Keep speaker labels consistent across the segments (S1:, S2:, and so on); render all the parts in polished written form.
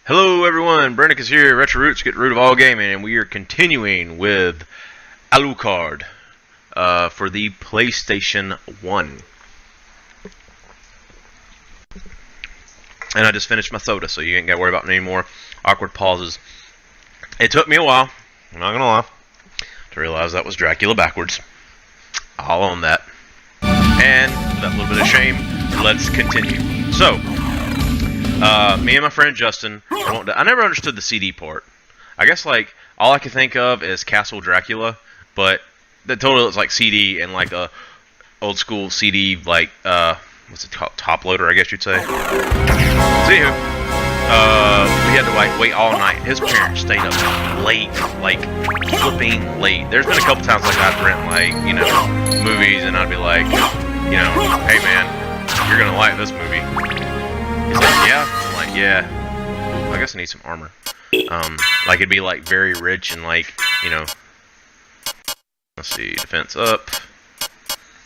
S1: Hello everyone, Brennick is here, RooTz, get root of all gaming, and we are continuing with Alucard for the PlayStation 1. And I just finished my soda, so you ain't got to worry about any more awkward pauses. It took me a while, I'm not gonna lie, to realize that was Dracula backwards. I'll own that. And with that little bit of shame, let's continue. So, me and my friend Justin, I never understood the CD part. I guess, like, all I can think of is Castle Dracula, but the total is like CD and like a old school CD, like, what's it called? Top loader, I guess you'd say. So, anywho, we had to, like, wait all night. His parents stayed up late, like, flipping late. There's been a couple times, like, I'd rent, like, you know, movies, and I'd be like, you know, hey man, you're gonna like this movie. He's like, yeah? I'm like, yeah. Ooh, I guess I need some armor. Like, it'd be, like, very rich and, like, you know... Let's see, defense up.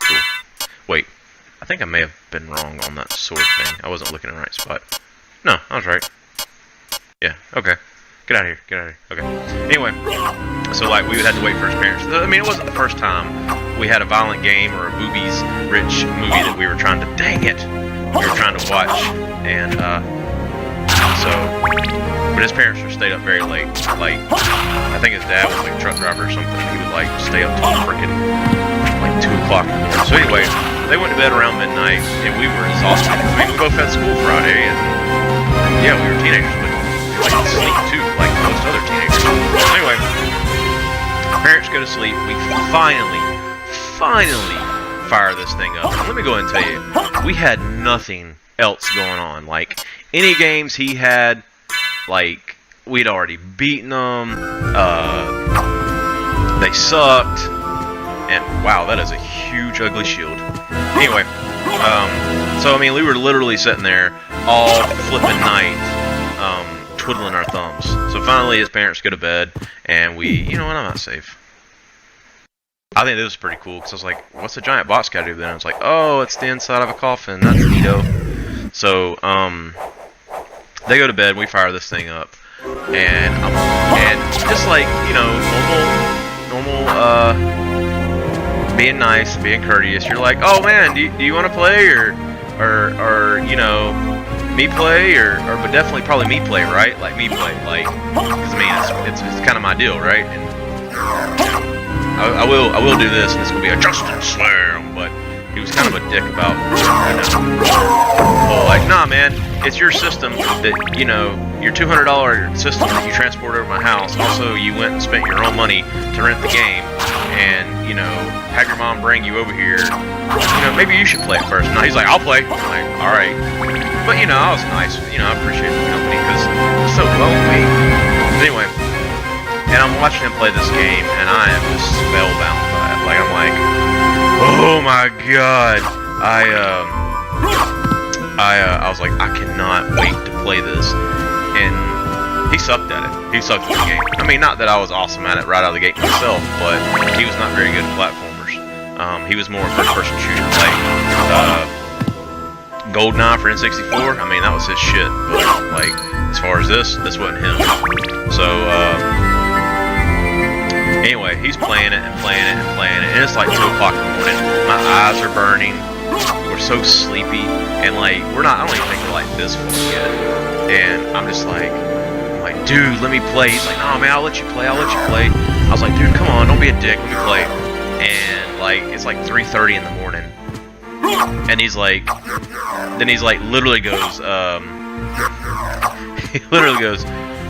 S1: Cool. Wait, I think I may have been wrong on that sword thing. I wasn't looking in the right spot. No, I was right. Yeah, okay. Get out of here, get out of here. Okay. Anyway, so, like, we would have to wait for his parents. I mean, it wasn't the first time we had a violent game or a boobies-rich movie that we were trying to... Dang it! We were trying to watch, and but his parents were stayed up very late. Like, I think his dad was like a truck driver or something, and he would like stay up till freaking like 2 o'clock in the morning. So anyway, they went to bed around midnight, and we were exhausted. I mean, we both had school Friday, and yeah, we were teenagers, but we like to sleep too, like most other teenagers. So anyway, our parents go to sleep. We finally fire this thing up. Let me go ahead and tell you, we had nothing else going on. Like, any games he had, like, we'd already beaten them, they sucked, and wow, that is a huge ugly shield. Anyway, so I mean, we were literally sitting there all flipping night, twiddling our thumbs. So finally his parents go to bed, and we, you know what, I'm not safe. I think this was pretty cool, because I was like, what's a giant box got to do then? I was like, oh, it's the inside of a coffin, that's neato. So, they go to bed, we fire this thing up, and just like, you know, normal, being nice, being courteous, you're like, oh man, do you want to play, or, you know, me play, but definitely probably me play, right? Like, me play, like, because I mean, it's kind of my deal, right? And, I will do this, and this will be a Justin Slam, but he was kind of a dick about, you know, well, like, nah, man, it's your system that, you know, your $200 system that you transport over my house. Also, you went and spent your own money to rent the game, and, you know, have your mom bring you over here. You know, maybe you should play it first. No, he's like, I'll play. I'm like, all right. But, you know, I was nice. You know, I appreciate the company, because it's so lonely. But anyway. And I'm watching him play this game, and I am just spellbound by it. Like, I'm like, oh my god. I was like, I cannot wait to play this. And he sucked at it. He sucked at the game. I mean, not that I was awesome at it right out of the gate myself, but he was not very good at platformers. He was more first-person shooter. Like, GoldenEye for N64, I mean, that was his shit. But, like, as far as this wasn't him. So, anyway, he's playing it, and it's like 2 o'clock in the morning. My eyes are burning. We're so sleepy, and like, I don't even think we're like this full yet. And I'm like, dude, let me play. He's like, no, man, I'll let you play. I was like, dude, come on, don't be a dick, let me play. And like, it's like 3:30 in the morning. And he's like, literally goes, he literally goes,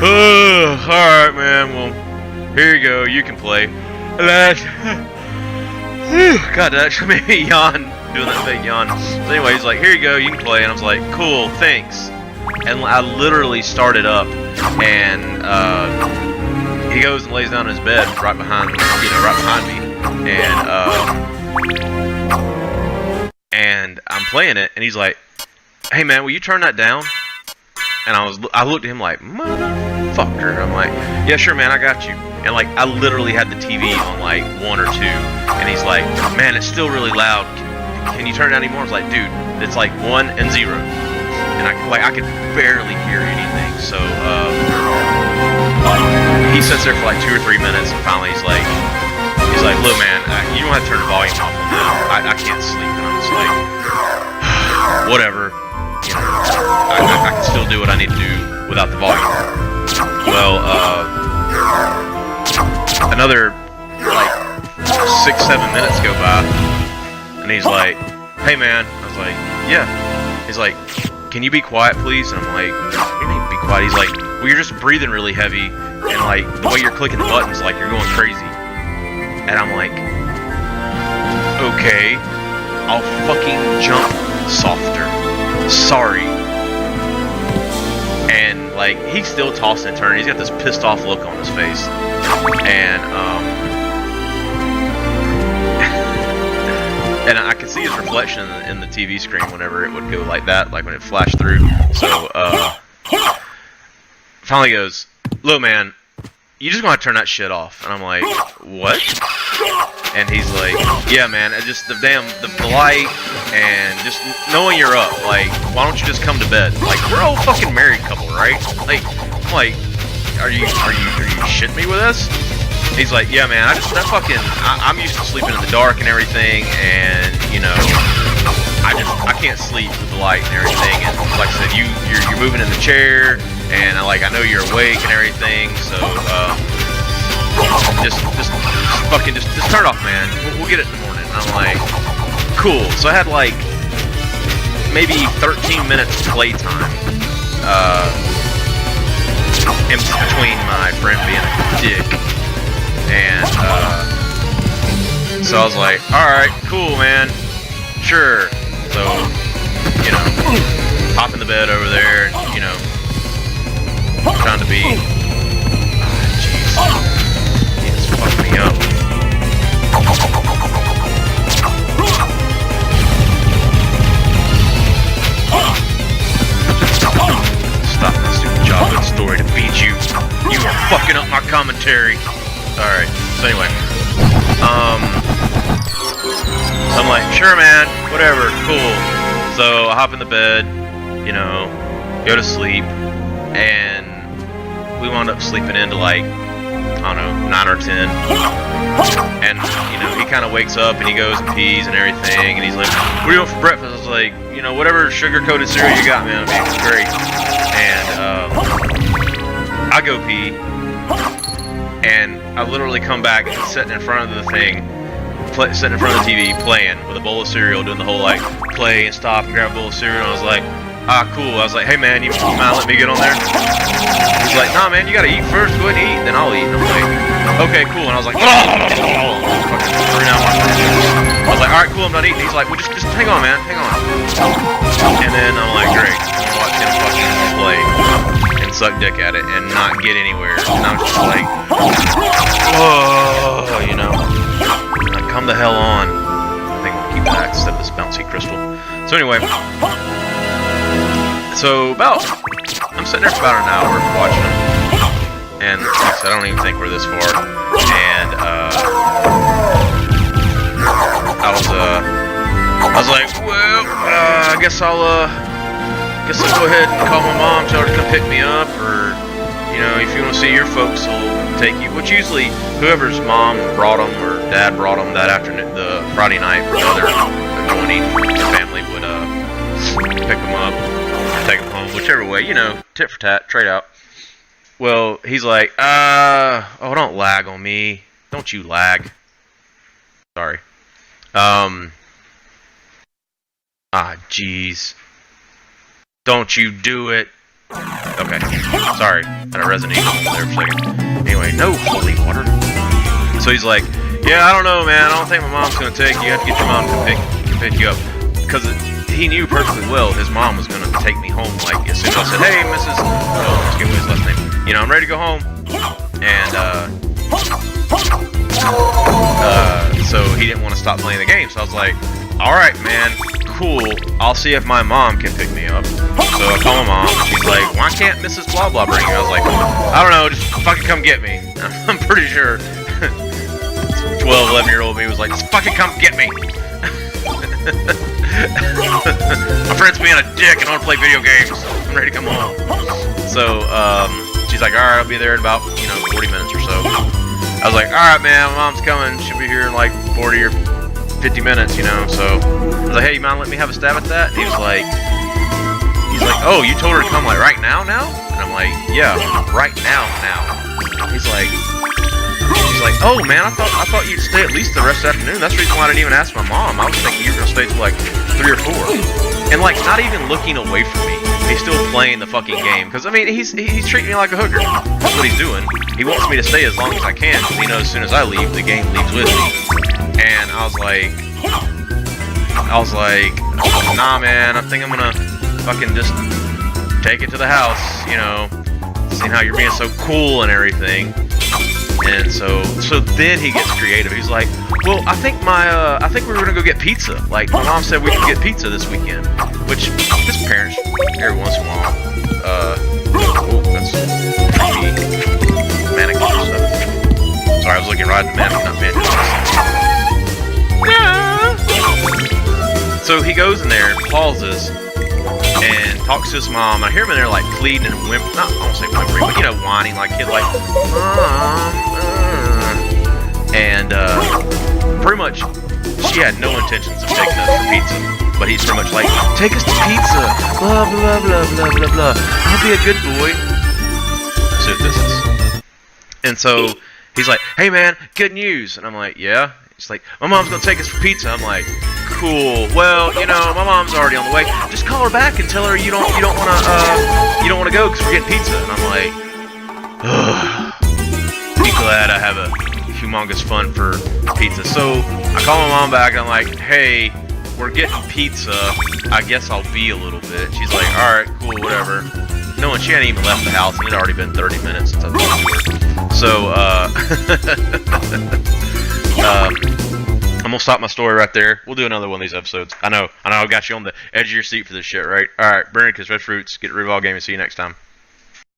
S1: oh, alright, man, well, here you go, you can play. God, that actually made me yawn, doing that fake yawn. So anyway, he's like, here you go, you can play. And I was like, cool, thanks. And I literally started up, and he goes and lays down in his bed right behind me. And I'm playing it, and he's like, hey man, will you turn that down? And I looked at him like, motherfucker. I'm like, yeah, sure, man, I got you. And like, I literally had the TV on like 1 or 2, and he's like, man, it's still really loud. Can you turn it down anymore? I was like, dude, it's like 1 and 0. and I could barely hear anything. So he sits there for like 2 or 3 minutes, and finally he's like, "Look, man, you don't have to turn the volume off on that. I can't sleep." And I'm just like, whatever. You know, I can still do what I need to do without the volume. Well, another like 6-7 minutes go by, and he's like, "Hey, man." I was like, "Yeah." He's like, "Can you be quiet, please?" And I'm like, "What do you mean be quiet?" He's like, "Well, you're just breathing really heavy, and like the way you're clicking the buttons, like you're going crazy." And I'm like, "Okay, I'll fucking jump softer. Sorry." And like he's still tossing and turning. He's got this pissed off look on his face, and and I could see his reflection in the TV screen whenever it would go like that, like when it flashed through. So finally goes, "Look, man, you just gonna turn that shit off." And I'm like, "What?" And he's like, "Yeah, man, just the light, and just knowing you're up, like, why don't you just come to bed? Like, we're an old fucking married couple, right? Like, I'm like, are you shitting me with this?" He's like, "Yeah, man, I'm used to sleeping in the dark and everything, and you know, I can't sleep with the light and everything. And like I said, you're moving in the chair, and I know you're awake and everything, so just turn it off, man. We'll get it in the morning." And I'm like, "Cool." So I had like maybe 13 minutes playtime in between my friend being a dick. And so I was like, "Alright, cool, man. Sure." So, you know, hop in the bed over there, and, you know, trying to be... Jeez. He just fucked me up. Stop that stupid childhood story to beat you. You are fucking up my commentary. Alright, so anyway, I'm like, "Sure, man, whatever, cool." So I hop in the bed, you know, go to sleep, and we wound up sleeping into like, I don't know, 9 or 10. And, you know, he kind of wakes up and he goes and pees and everything, and he's like, "What are you doing for breakfast?" I was like, "You know, whatever sugar-coated cereal you got, man, I mean, it's great." And I go pee. And I literally come back and sitting in front of the thing, sitting in front of the TV, playing with a bowl of cereal, doing the whole like play and stop and grab a bowl of cereal. And I was like, "Ah, cool." I was like, "Hey, man, you mind letting me get on there?" He's like, "Nah, man, you gotta eat first. Go ahead and eat, then I'll eat." And I'm like, "Okay, cool." And I was like, I was like, "All right, cool, I'm not eating." He's like, "Well, just hang on, man, hang on." And then I'm like, "Great, I'm gonna watch him fucking play and suck dick at it and not get anywhere." And I'm just like, "Whoa," you know, like, come the hell on. I think we'll keep that instead of this bouncy crystal. So anyway, I'm sitting there for about an hour watching him, and like I said, I don't even think we're this far. And I was like, "Well, I guess I'll go ahead and call my mom, tell her to come pick me up, or, you know, if you want to see your folks, will take you." Which usually, whoever's mom brought them or dad brought them that afternoon, the Friday night, the other joining family would pick them up, take them home, whichever way, you know, tit for tat, trade out. Well, he's like, "Oh, don't lag on me. Don't you lag." Sorry. Jeez. Don't you do it. Okay. Sorry. Had a resonate there for a second. Anyway, no holy water. So he's like, "Yeah, I don't know, man. I don't think my mom's gonna take you. You have to get your mom to pick you up." Because he knew perfectly well his mom was gonna take me home. Like, as soon as I said, "Hey, Mrs. Oh, let's give me his last name. You know, I'm ready to go home." And so he didn't want to stop playing the game. So I was like, "Alright, man, cool. I'll see if my mom can pick me up." So I call my mom. She's like, "Why can't Mrs. Blah Blah bring you?" I was like, "I don't know, just fucking come get me." I'm pretty sure 12, 11-year-old me was like, "Just fucking come get me." My friend's being a dick and I want to play video games. I'm ready to come home. So, she's like, alright, I'll be there in about, 40 minutes or so. I was like, alright, man, my mom's coming. She'll be here in like 40 or 50 minutes, So, I was like, hey, you mind letting me have a stab at that? And he's like, oh, you told her to come like right now? And I'm like, yeah, right now. He's like, oh man, I thought you'd stay at least the rest of the afternoon. That's the reason why I didn't even ask my mom. I was thinking you were gonna stay till like 3 or 4. And like not even looking away from me. He's still playing the fucking game. Cause I mean he's treating me like a hooker. That's what he's doing. He wants me to stay as long as I can because he knows as soon as I leave, the game leaves with me. And I was like, nah man, I think I'm gonna fucking just take it to the house, seeing how you're being so cool and everything. And so then he gets creative. He's like, well, I think we were gonna go get pizza. Like my mom said we could get pizza this weekend, which his parents every once in a while. Oh, that's creepy. Manic stuff. Sorry, I was looking right at the manic, not manic. So he goes in there, pauses, and talks to his mom. I hear him in there like pleading and whimpering. I won't say whimpering, but whining like kid, like mom. And pretty much, she had no intentions of taking us for pizza. But he's pretty much like, take us to pizza, blah blah blah blah blah blah. I'll be a good boy. So this is. And so he's like, hey man, good news. And I'm like, yeah. He's like, my mom's gonna take us for pizza. I'm like, cool. Well, my mom's already on the way. Just call her back and tell her you don't wanna go because we're getting pizza. And I'm like, ugh. Be glad I have a humongous fund for pizza. So I call my mom back and I'm like, hey, we're getting pizza. I guess I'll be a little bit. She's like, all right, cool, whatever. No, and she hadn't even left the house, and it had already been 30 minutes since I talked to her. So, I'm gonna stop my story right there. We'll do another one of these episodes. I know I got you on the edge of your seat for this shit, right? Alright, Brandon, RooTz, get rid of all gaming. See you next time.